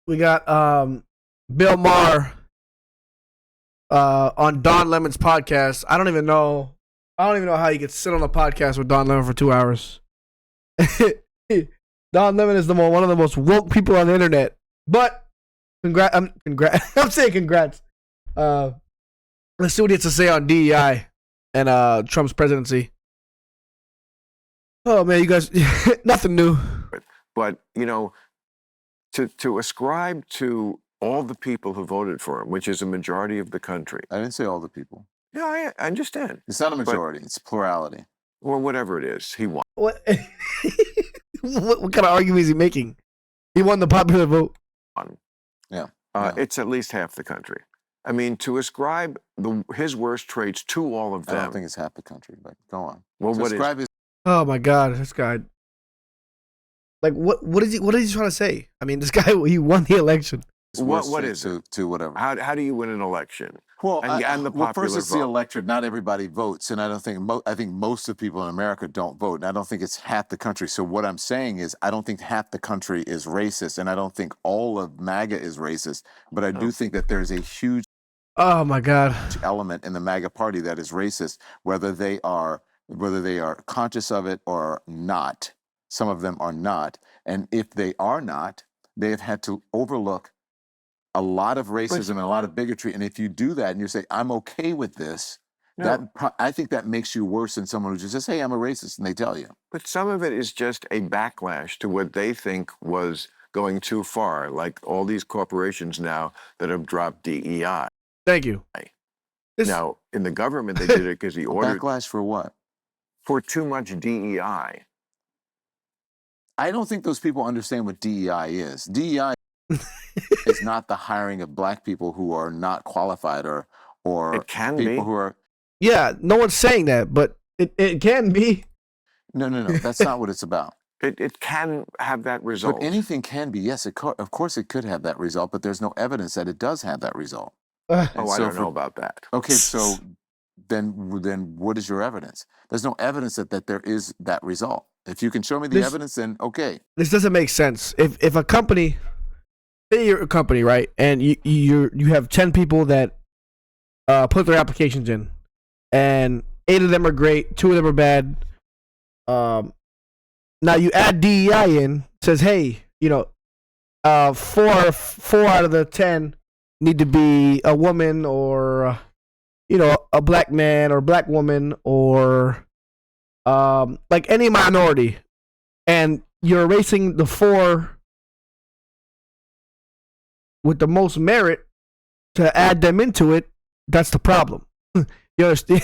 We got Bill Maher on Don Lemon's podcast. I don't even know. I don't even know how you could sit on a podcast with Don Lemon for 2 hours. Don Lemon is one of the most woke people on the internet. But congrats. I'm saying congrats. Let's see what he has to say on DEI and Trump's presidency. Oh man, you guys, nothing new. But you know, to ascribe to all the people who voted for him, which is a majority of the country. I didn't say all the people. Yeah, I understand. It's not a majority. It's plurality. Or whatever it is, he won. What? what kind of argument is he making? He won the popular vote. Yeah. It's at least half the country. I mean, to ascribe his worst traits to all of them. I don't think it's half the country, but go on. Well, what is? His... Oh my God, this guy. Like, what is he trying to say? I mean, this guy, he won the election. What is it? To whatever. How do you win an election? Well, and the popular first it's vote. the electorate. Not everybody votes, and I don't think I think most of the people in America don't vote, and I don't think it's half the country. So what I'm saying is, I don't think half the country is racist, and I don't think all of MAGA is racist. But I do think that there's a huge oh my God element in the MAGA party that is racist, whether they are conscious of it or not. Some of them are not, and if they are not, they have had to overlook a lot of racism and a lot of bigotry. And if you do that and you say, I'm okay with this, I think that makes you worse than someone who just says, hey, I'm a racist, and they tell you. But some of it is just a backlash to what they think was going too far, like all these corporations now that have dropped DEI. Thank you. Now, in the government, they did it because he ordered... Backlash for what? For too much DEI. I don't think those people understand what DEI is. DEI is not the hiring of black people who are not qualified or it can people be. Who are. Yeah, no one's saying that, but it can be. No. That's not what it's about. It can have that result. But anything can be. Yes, of course it could have that result, but there's no evidence that it does have that result. I don't know about that. Okay, so then what is your evidence? There's no evidence that there is that result. If you can show me the evidence, then okay. This doesn't make sense. If a company, say you're a company, right, and you have 10 people that put their applications in, and 8 of them are great, 2 of them are bad. Now you add DEI in, says, hey, 4 out of the 10 need to be a woman or a black man or black woman or like any minority, and you're erasing the 4 with the most merit to add them into it. That's the problem. You understand?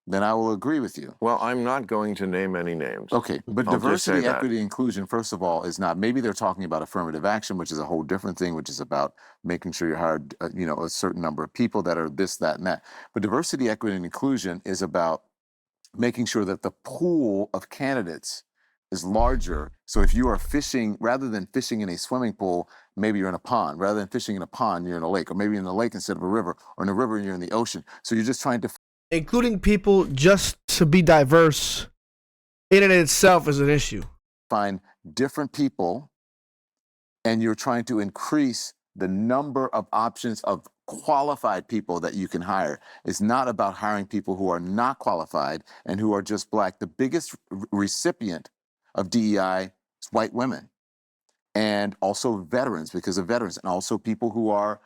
Then I will agree with you. Well, I'm not going to name any names. Okay, but diversity, equity, inclusion, first of all, is not, maybe they're talking about affirmative action, which is a whole different thing, which is about making sure you hired, a certain number of people that are this, that, and that. But diversity, equity, and inclusion is about making sure that the pool of candidates is larger. So if you are fishing, rather than fishing in a swimming pool, maybe you're in a pond. Rather than fishing in a pond, you're in a lake, or maybe in a lake instead of a river, or in a river and you're in the ocean. So you're just trying to... Including people just to be diverse in and itself is an issue. Find different people, and you're trying to increase the number of options of qualified people that you can hire. It's not about hiring people who are not qualified and who are just black. The biggest recipient of DEI is white women, and also veterans, because of veterans, and also people who are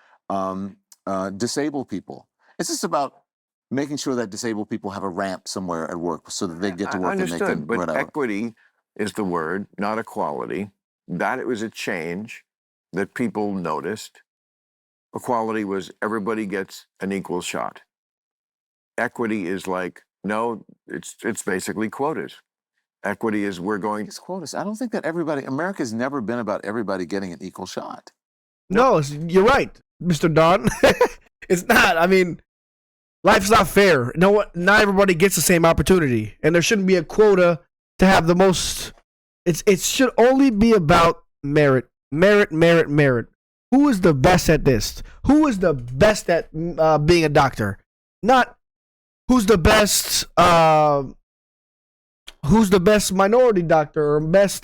disabled people. It's just about making sure that disabled people have a ramp somewhere at work so that they get to work and they can... But equity is the word, not equality. That it was a change that people noticed. Equality was everybody gets an equal shot. Equity is like, no, it's basically quotas. Equity is It's quotas. I don't think that America's never been about everybody getting an equal shot. No, you're right, Mr. Don. It's not. I mean... Life's not fair. Not everybody gets the same opportunity, and there shouldn't be a quota to have the most. It should only be about merit. Who is the best at this? Who is the best at being a doctor? Not who's the best. Who's the best minority doctor or best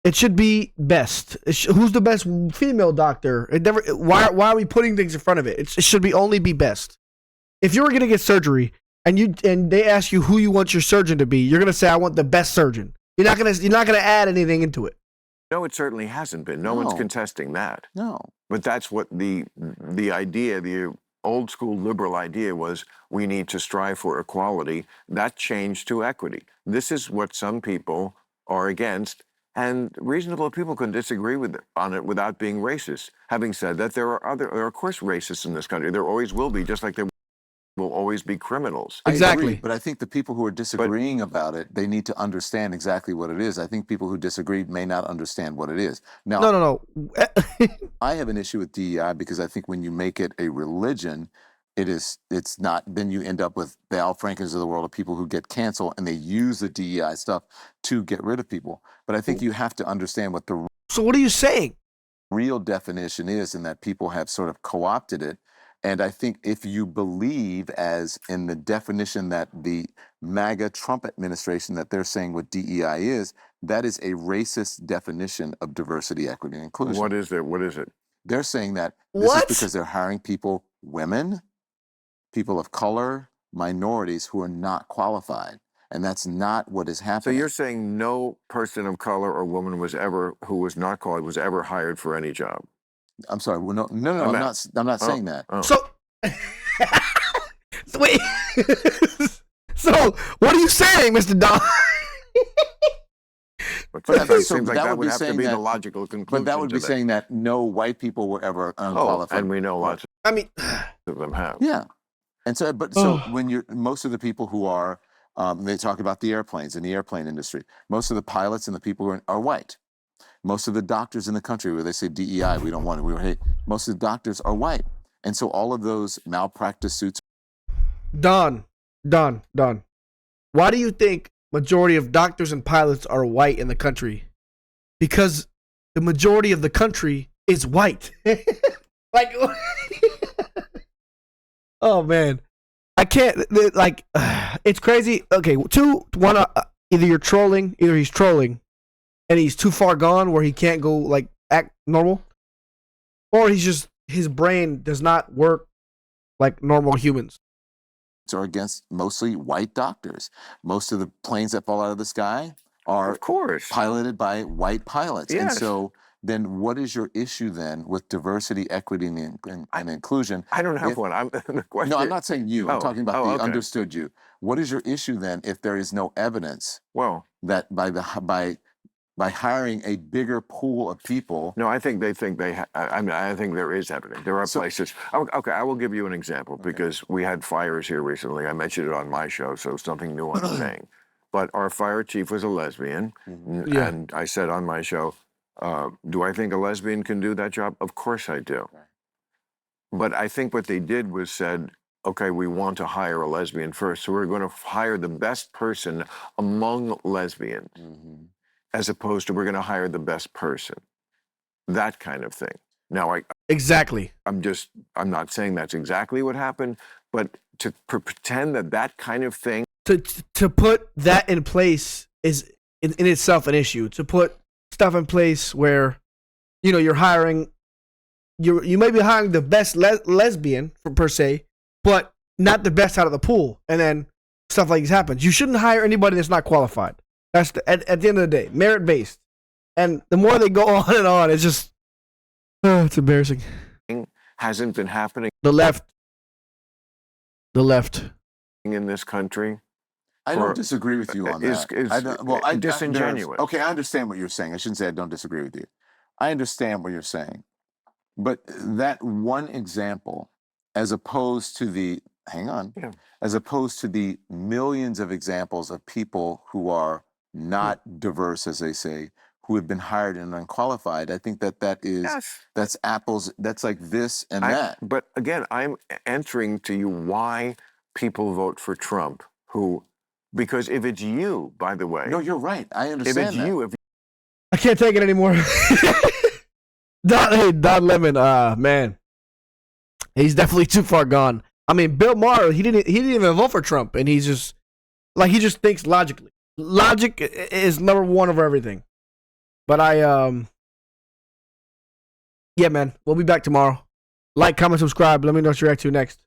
It should be best. Who's the best female doctor? It never. Why are we putting things in front of it? It should be only be best. If you were gonna get surgery and they ask you who you want your surgeon to be, you're gonna say I want the best surgeon. You're not gonna add anything into it. No, it certainly hasn't been. No one's contesting that. No. But that's what the idea, the old school liberal idea was, we need to strive for equality. That changed to equity. This is what some people are against, and reasonable people can disagree on it without being racist. Having said that, there are of course racists in this country. There always will be, just like there will always be criminals. Exactly. I agree, but I think the people who are disagreeing about it, they need to understand exactly what it is. I think people who disagree may not understand what it is. Now, No. I have an issue with DEI because I think when you make it a religion, it's not, then you end up with the Al Frankens of the world of people who get canceled and they use the DEI stuff to get rid of people. But I think you have to understand what the So what are you saying? real definition is, and that people have sort of co-opted it. And I think if you believe, as in the definition that the MAGA Trump administration, that they're saying what DEI is, that is a racist definition of diversity, equity, and inclusion. What is it? What is it? They're saying that this is because they're hiring people, women, people of color, minorities who are not qualified. And that's not what is So happening. you're saying no person of color or woman who was not qualified was ever hired for any job? I'm sorry. Well, no. I'm not saying that. So, wait. So, what are you saying, Mr. Don? But But it so seems like that that would would be have to saying be the that- logical conclusion. But that would to be saying that no white people were ever unqualified. and we know lots I mean, of them have. Yeah. And so, but so when you're, most of the people who are, they talk about the airplanes in the airplane industry. Most of the pilots and the people who are white. Most of the doctors in the country where they say DEI, we don't want it, we hate. Most of the doctors are white. And so all of those malpractice suits. Don. Why do you think majority of doctors and pilots are white in the country? Because the majority of the country is white. Like, oh man, I can't. Like, it's crazy. Okay, one. Either you're trolling, either he's trolling, and he's too far gone where he can't go like act normal, or his brain does not work like normal humans. Are against mostly white doctors. Most of the planes that fall out of the sky are Of course. piloted by white pilots. And Yes. so then what is your issue then with diversity, equity, and inclusion? I don't have one. The question. No, I'm not saying you. I'm talking about the okay. understood you. What is your issue then if there is no evidence Well, that by hiring a bigger pool of people? no, I think they think I think there is evidence. There are places. Okay, I will give you an example because we had fires here recently. I mentioned it on my show, so it's nothing new I'm saying. But our fire chief was a lesbian, Yeah. and I said on my show, do I think a lesbian can do that job? Of course I do. But I think what they did was said, okay, we want to hire a lesbian first, so we're going to hire the best person among lesbians. As opposed to we're going to hire the best person. That kind of thing. Now, Exactly. I'm not saying that's exactly what happened, but to pretend that kind of thing. To put that in place is in itself an issue. To put stuff in place where, you're hiring, you may be hiring the best lesbian per se, but not the best out of the pool, and then stuff like this happens. You shouldn't hire anybody that's not qualified. That's at the end of the day, merit based. And the more they go on and on, it's just, it's embarrassing. Hasn't been happening The left in this country. I don't disagree with you on that. Is disingenuous. Okay, I understand what you're saying. I shouldn't say I don't disagree with you. I understand what you're saying. But that one example, as opposed to the as opposed to the millions of examples of people who are not diverse, as they say, who have been hired and unqualified, I think that's apples. That's like this and that. But again, I'm answering to you why people vote for Trump. Because if it's you, by the way. No, you're right. I understand if it's you, I can't take it anymore. Don Lemon, man, he's definitely too far gone. I mean, Bill Maher, he didn't even vote for Trump, and he just thinks logically. Logic is number one over everything. But yeah, man, we'll be back tomorrow. Like, comment, subscribe. Let me know what you're react to next.